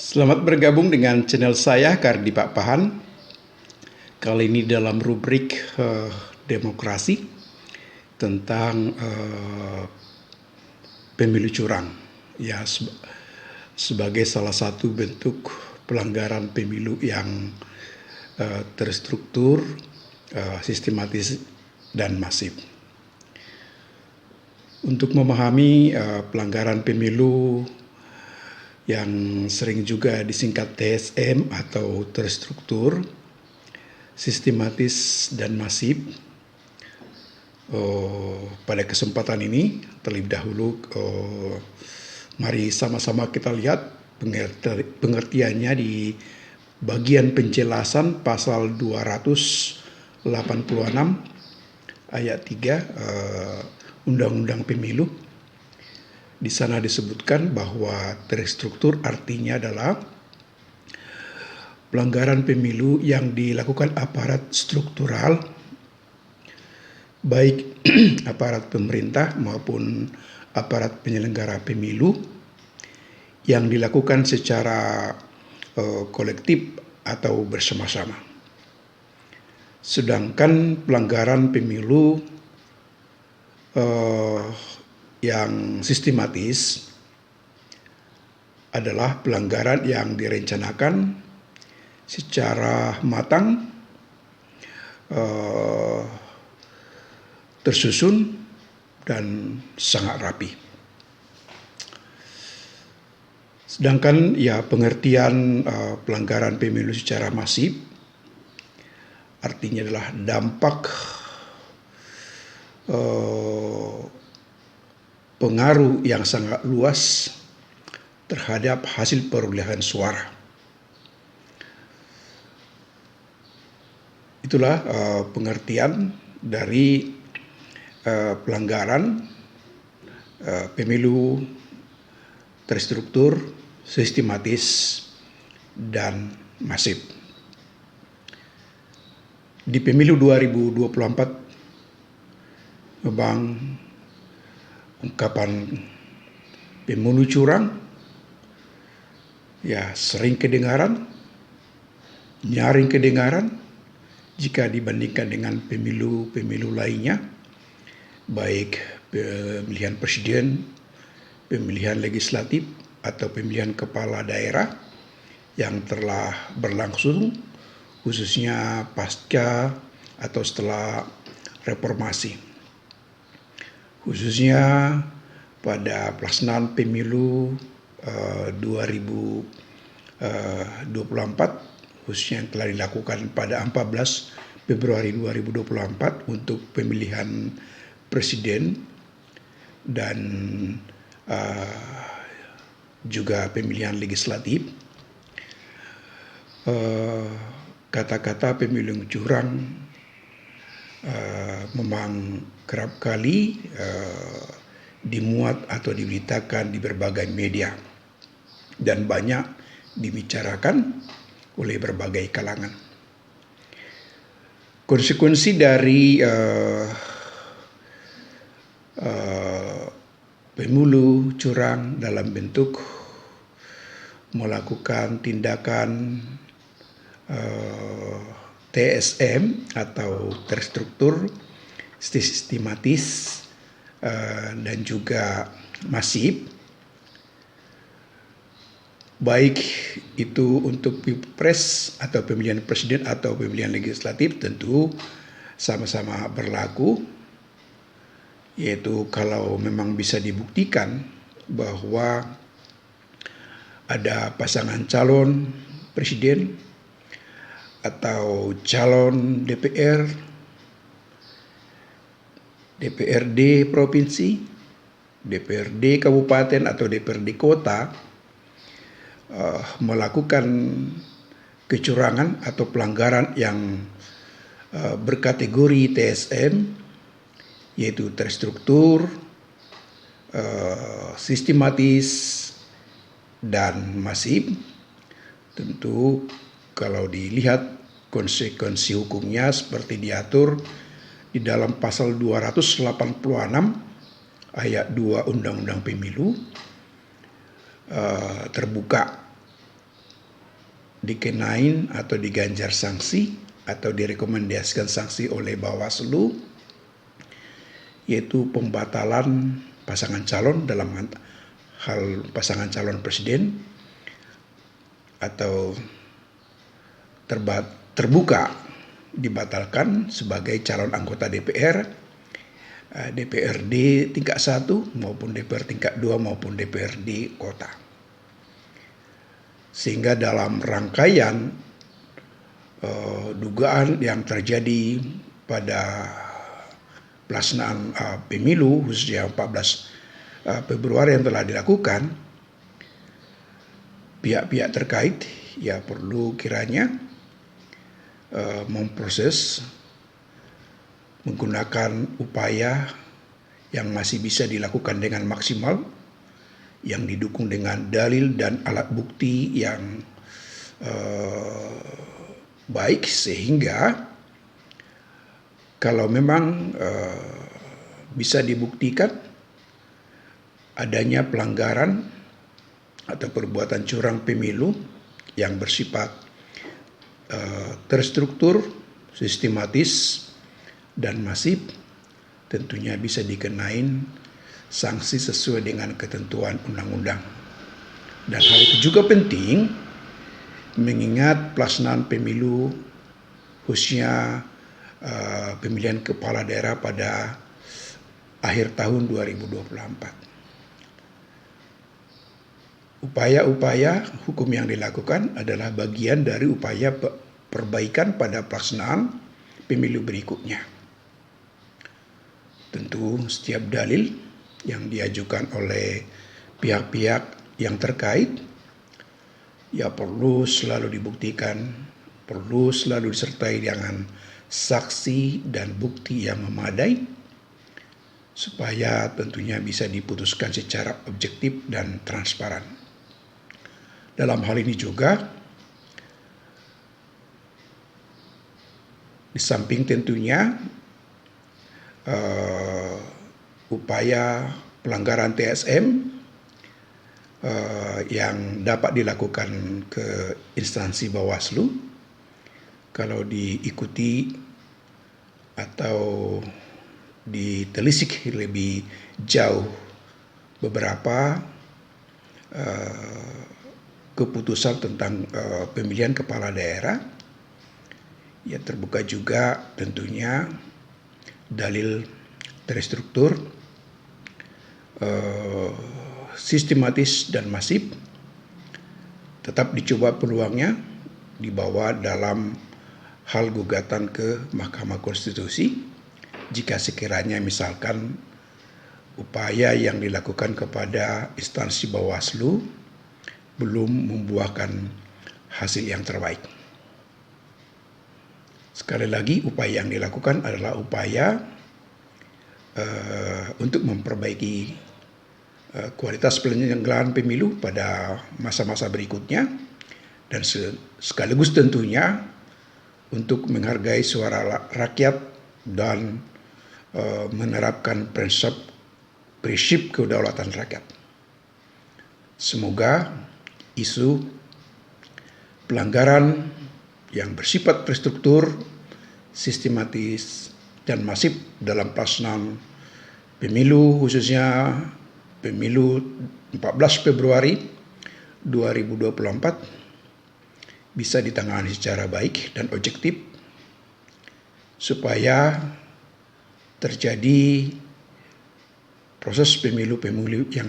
Selamat bergabung dengan channel saya Kardi Pak Pahan. Kali ini dalam rubrik demokrasi tentang pemilu curang. Ya, sebagai salah satu bentuk pelanggaran pemilu yang terstruktur, sistematis dan masif. Untuk memahami pelanggaran pemilu yang sering juga disingkat TSM atau terstruktur, sistematis dan masif. Pada kesempatan ini terlebih dahulu mari sama-sama kita lihat pengertiannya di bagian penjelasan pasal 286 ayat 3 Undang-Undang Pemilu. Di sana disebutkan bahwa terstruktur artinya adalah pelanggaran pemilu yang dilakukan aparat struktural, baik aparat pemerintah maupun aparat penyelenggara pemilu, yang dilakukan secara kolektif atau bersama-sama. Sedangkan pelanggaran pemilu yang sistematis adalah pelanggaran yang direncanakan secara matang, tersusun, dan sangat rapi. Sedangkan pengertian pelanggaran pemilu secara masif artinya adalah dampak pengaruh yang sangat luas terhadap hasil perolehan suara. Itulah pengertian dari pelanggaran pemilu terstruktur, sistematis, dan masif. Di pemilu 2024 memang ungkapan pemilu curang sering kedengaran, nyaring kedengaran jika dibandingkan dengan pemilu-pemilu lainnya, baik pemilihan presiden, pemilihan legislatif, atau pemilihan kepala daerah yang telah berlangsung, khususnya pasca atau setelah reformasi. Khususnya pada pelaksanaan pemilu 2024, khususnya yang telah dilakukan pada 14 Februari 2024 untuk pemilihan presiden dan juga pemilihan legislatif. Kata-kata pemilu yang curang memang kerap kali dimuat atau diberitakan di berbagai media dan banyak dibicarakan oleh berbagai kalangan. Konsekuensi dari pemilu curang dalam bentuk melakukan tindakan TSM atau terstruktur, sistematis, dan juga masif, baik itu untuk pilpres atau pemilihan presiden atau pemilihan legislatif, tentu sama-sama berlaku, yaitu kalau memang bisa dibuktikan bahwa ada pasangan calon presiden atau calon DPR, DPRD provinsi, DPRD kabupaten atau DPRD kota melakukan kecurangan atau pelanggaran yang berkategori TSM, yaitu terstruktur, sistematis, dan masif. Tentu kalau dilihat konsekuensi hukumnya seperti diatur di dalam pasal 286 ayat 2 Undang-Undang Pemilu, terbuka dikenain atau diganjar sanksi atau direkomendasikan sanksi oleh Bawaslu, yaitu pembatalan pasangan calon dalam hal pasangan calon presiden atau terbuka dibatalkan sebagai calon anggota DPR, DPRD tingkat 1 maupun DPR tingkat 2 maupun DPRD kota. Sehingga dalam rangkaian dugaan yang terjadi pada pelaksanaan pemilu khususnya 14 Februari yang telah dilakukan, pihak-pihak terkait ya perlu kiranya memproses menggunakan upaya yang masih bisa dilakukan dengan maksimal, yang didukung dengan dalil dan alat bukti yang baik, sehingga kalau memang bisa dibuktikan adanya pelanggaran atau perbuatan curang pemilu yang bersifat terstruktur, sistematis, dan masif, tentunya bisa dikenain sanksi sesuai dengan ketentuan undang-undang. Dan hal itu juga penting mengingat pelaksanaan pemilu khususnya pemilihan kepala daerah pada akhir tahun 2024. Upaya-upaya hukum yang dilakukan adalah bagian dari upaya perbaikan pada pelaksanaan pemilu berikutnya. Tentu setiap dalil yang diajukan oleh pihak-pihak yang terkait ya perlu selalu dibuktikan, perlu selalu disertai dengan saksi dan bukti yang memadai supaya tentunya bisa diputuskan secara objektif dan transparan. Dalam hal ini juga, di samping tentunya upaya pelanggaran TSM yang dapat dilakukan ke instansi Bawaslu, kalau diikuti atau ditelisik lebih jauh beberapa keputusan tentang pemilihan kepala daerah, ya terbuka juga tentunya dalil terstruktur, sistematis dan masif, tetap dicoba peluangnya dibawa dalam hal gugatan ke Mahkamah Konstitusi jika sekiranya misalkan upaya yang dilakukan kepada instansi Bawaslu belum membuahkan hasil yang terbaik. Sekali lagi, upaya yang dilakukan adalah upaya untuk memperbaiki kualitas penyelenggaraan pemilu pada masa-masa berikutnya, dan sekaligus tentunya untuk menghargai suara rakyat dan menerapkan prinsip kedaulatan rakyat. Semoga isu pelanggaran yang bersifat terstruktur, sistematis, dan masif dalam pelaksanaan pemilu khususnya pemilu 14 Februari 2024 bisa ditangani secara baik dan objektif supaya terjadi proses pemilu yang